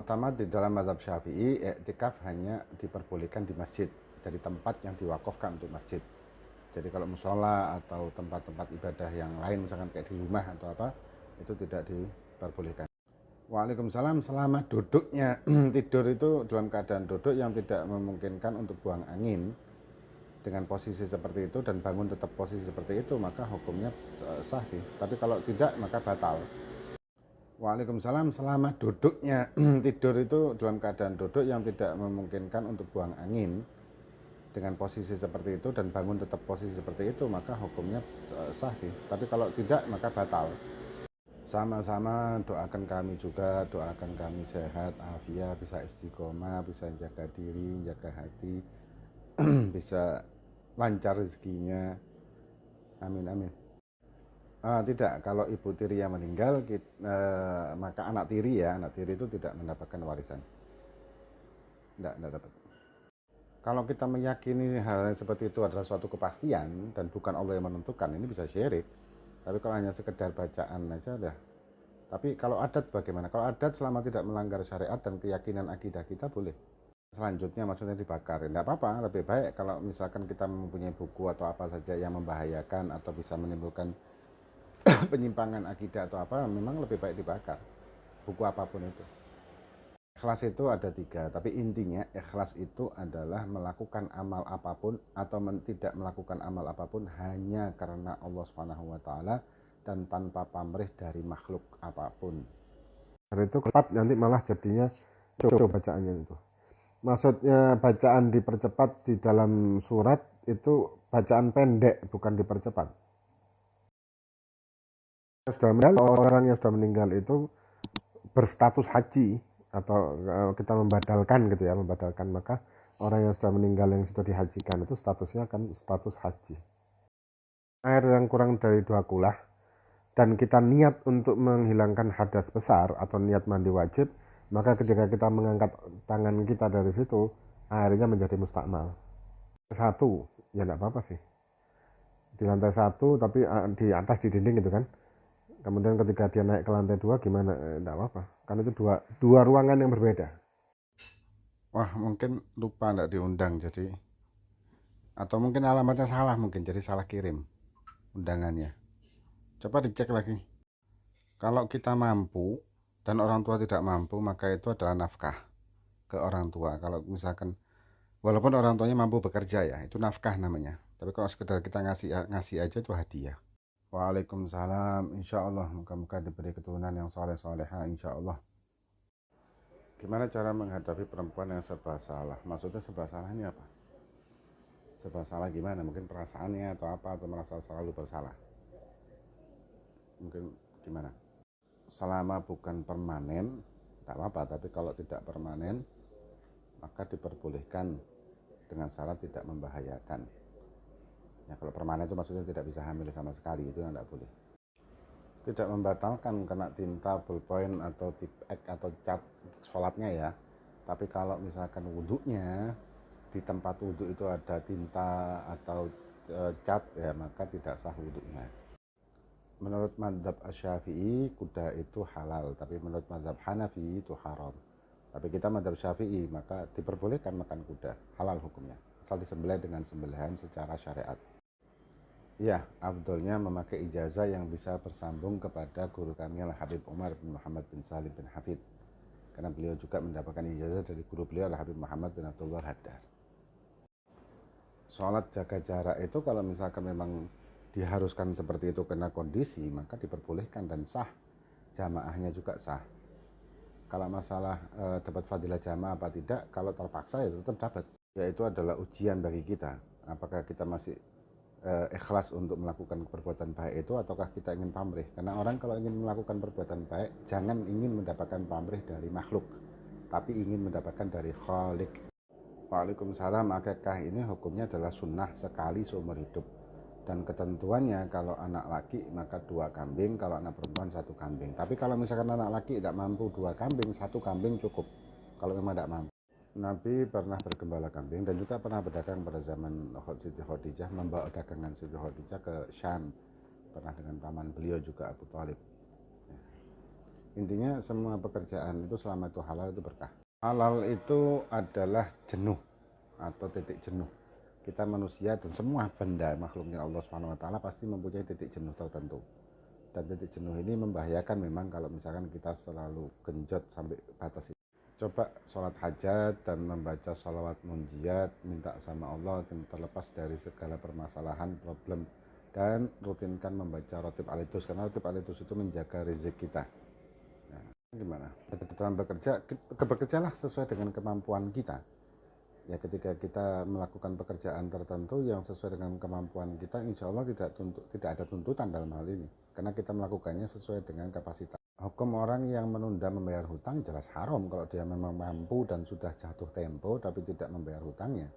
Pertama, di dalam mazhab Syafi'i, i'tikaf hanya diperbolehkan di masjid, jadi tempat yang diwakafkan untuk masjid. Jadi kalau musola atau tempat-tempat ibadah yang lain, misalkan kayak di rumah atau apa, itu tidak diperbolehkan. Waalaikumsalam. Selama duduknya tidur itu dalam keadaan duduk yang tidak memungkinkan untuk buang angin, dengan posisi seperti itu dan bangun tetap posisi seperti itu, maka hukumnya sah sih. Tapi kalau tidak, maka batal. Waalaikumsalam. Selama duduknya tidur itu dalam keadaan duduk yang tidak memungkinkan untuk buang angin, dengan posisi seperti itu dan bangun tetap posisi seperti itu, maka hukumnya sah sih. Tapi kalau tidak, maka batal. Sama-sama doakan kami juga, doakan kami sehat, afiat, bisa istiqomah, bisa jaga diri, jaga hati, bisa lancar rezekinya. Amin amin. Tidak, kalau ibu tiri yang meninggal, maka anak tiri itu tidak mendapatkan warisan. Tidak dapat. Kalau kita meyakini hal yang seperti itu adalah suatu kepastian dan bukan Allah yang menentukan, ini bisa syirik. Tapi kalau hanya sekedar bacaan aja dah. Tapi kalau adat bagaimana? Kalau adat selama tidak melanggar syariat dan keyakinan akidah kita boleh. Selanjutnya maksudnya dibakar. Tidak apa-apa, lebih baik kalau misalkan kita mempunyai buku atau apa saja yang membahayakan atau bisa menimbulkan penyimpangan akidah atau apa, memang lebih baik dibakar, buku apapun itu. Ikhlas itu ada 3, tapi intinya ikhlas itu adalah melakukan amal apapun atau tidak melakukan amal apapun hanya karena Allah SWT dan tanpa pamrih dari makhluk apapun. Karena itu cepat nanti malah jadinya coba bacaannya itu. Maksudnya bacaan dipercepat di dalam surat itu bacaan pendek, bukan dipercepat. Orang yang sudah meninggal itu berstatus haji atau kita membadalkan gitu ya, maka orang yang sudah meninggal yang sudah dihajikan itu statusnya akan status haji. Air yang kurang dari 2 kulah dan kita niat untuk menghilangkan hadas besar atau niat mandi wajib, maka ketika kita mengangkat tangan kita dari situ, airnya menjadi mustakmal. 1, ya enggak apa-apa sih. Di lantai 1 tapi di atas di dinding gitu kan. Kemudian ketika dia naik ke lantai 2 gimana? Enggak apa-apa. Kan itu dua ruangan yang berbeda. Wah, mungkin lupa enggak diundang jadi. Atau mungkin alamatnya salah, mungkin jadi salah kirim undangannya. Coba dicek lagi. Kalau kita mampu dan orang tua tidak mampu, maka itu adalah nafkah ke orang tua. Kalau misalkan walaupun orang tuanya mampu bekerja ya, itu nafkah namanya. Tapi kalau sekedar kita ngasih aja itu hadiah. Waalaikumsalam. Insya Allah muka-muka diberi keturunan yang soleh-soleha, insya Allah. Gimana cara menghadapi perempuan yang serba salah? Maksudnya serba salah ini apa? Serba salah gimana? Mungkin perasaannya atau apa, atau merasa selalu bersalah. Mungkin gimana? Selama bukan permanen, tak apa-apa. Tapi kalau tidak permanen, maka diperbolehkan dengan syarat tidak membahayakan. Ya, kalau permanen itu maksudnya tidak bisa hamil sama sekali, itu yang tidak boleh. Tidak membatalkan kena tinta, ballpoint atau tip X atau cat sholatnya ya. Tapi kalau misalkan wudhunya di tempat wudhu itu ada tinta atau cat ya, maka tidak sah wudhunya. Menurut mazhab Syafi'i kuda itu halal, tapi menurut mazhab Hanafi itu haram. Tapi kita mazhab Syafi'i, maka diperbolehkan makan kuda, halal hukumnya, asal disembelih dengan sembelihan secara syariat. Ya, afdolnya memakai ijazah yang bisa bersambung kepada guru kami Al-Habib Umar bin Muhammad bin Salim bin Hafid. Karena beliau juga mendapatkan ijazah dari guru beliau Al-Habib Muhammad bin Abdullah Haddad. Sholat jaga jarak itu kalau misalkan memang diharuskan seperti itu karena kondisi, maka diperbolehkan dan sah. Jamaahnya juga sah. Kalau masalah dapat fadilah jamaah apa tidak, kalau terpaksa ya tetap dapat. Yaitu adalah ujian bagi kita. Apakah kita masih ikhlas untuk melakukan perbuatan baik itu ataukah kita ingin pamrih. Karena orang kalau ingin melakukan perbuatan baik, jangan ingin mendapatkan pamrih dari makhluk, tapi ingin mendapatkan dari Khalik. Waalaikumsalam. Akikah ini hukumnya adalah sunnah sekali seumur hidup, dan ketentuannya kalau anak laki maka 2 kambing, kalau anak perempuan 1 kambing. Tapi kalau misalkan anak laki tidak mampu 2 kambing, 1 kambing cukup kalau memang tidak mampu. Nabi pernah bergembala kambing dan juga pernah berdagang pada zaman Siti Khadijah, membawa dagangan Siti Khadijah ke Syam. Pernah dengan paman beliau juga Abu Thalib. Intinya semua pekerjaan itu selama itu halal itu berkah. Halal itu adalah jenuh atau titik jenuh. Kita manusia dan semua benda makhluknya Allah Subhanahu wa taala pasti mempunyai titik jenuh tertentu. Dan titik jenuh ini membahayakan memang kalau misalkan kita selalu genjot sampai batas itu. Coba sholat hajat dan membaca sholawat munjiat, minta sama Allah terlepas dari segala permasalahan, problem, dan rutinkan membaca rotib alitus, karena rotib alitus itu menjaga rezeki kita. Nah, gimana? Dalam bekerjalah sesuai dengan kemampuan kita. Ya, ketika kita melakukan pekerjaan tertentu yang sesuai dengan kemampuan kita, insya Allah tidak ada tuntutan dalam hal ini, karena kita melakukannya sesuai dengan kapasitas. Hukum orang yang menunda membayar hutang jelas haram kalau dia memang mampu dan sudah jatuh tempo tapi tidak membayar hutangnya.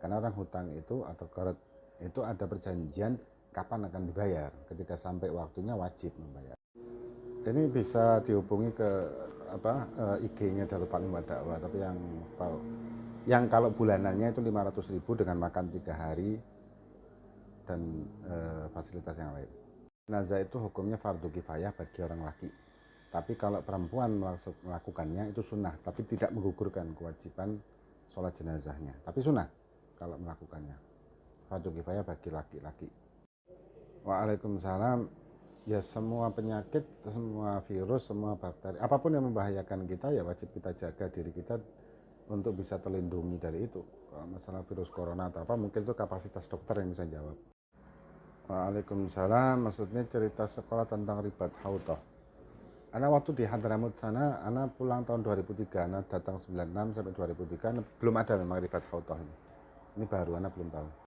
Karena orang hutang itu atau qard itu ada perjanjian kapan akan dibayar. Ketika sampai waktunya wajib membayar. Ini bisa dihubungi ke IG-nya Darut Taklim wa Dakwah, tapi yang kalau bulanannya itu 500.000 dengan makan 3 hari dan fasilitas yang lain. Jenazah itu hukumnya fardu kifayah bagi orang laki. Tapi kalau perempuan melakukannya itu sunnah, tapi tidak menggugurkan kewajiban sholat jenazahnya. Tapi sunnah kalau melakukannya. Fardu kifayah bagi laki-laki. Waalaikumsalam. Ya, semua penyakit, semua virus, semua bakteri, apapun yang membahayakan kita ya wajib kita jaga diri kita untuk bisa terlindungi dari itu. Kalau masalah virus corona atau apa mungkin itu kapasitas dokter yang bisa jawab. Waalaikumsalam. Maksudnya cerita sekolah tentang ribat hautoh. Ana waktu di Hadramut sana, Ana pulang tahun 2003, Ana datang 96 sampai 2003, belum ada memang ribat hautoh ini. Ini baru, Ana belum tahu.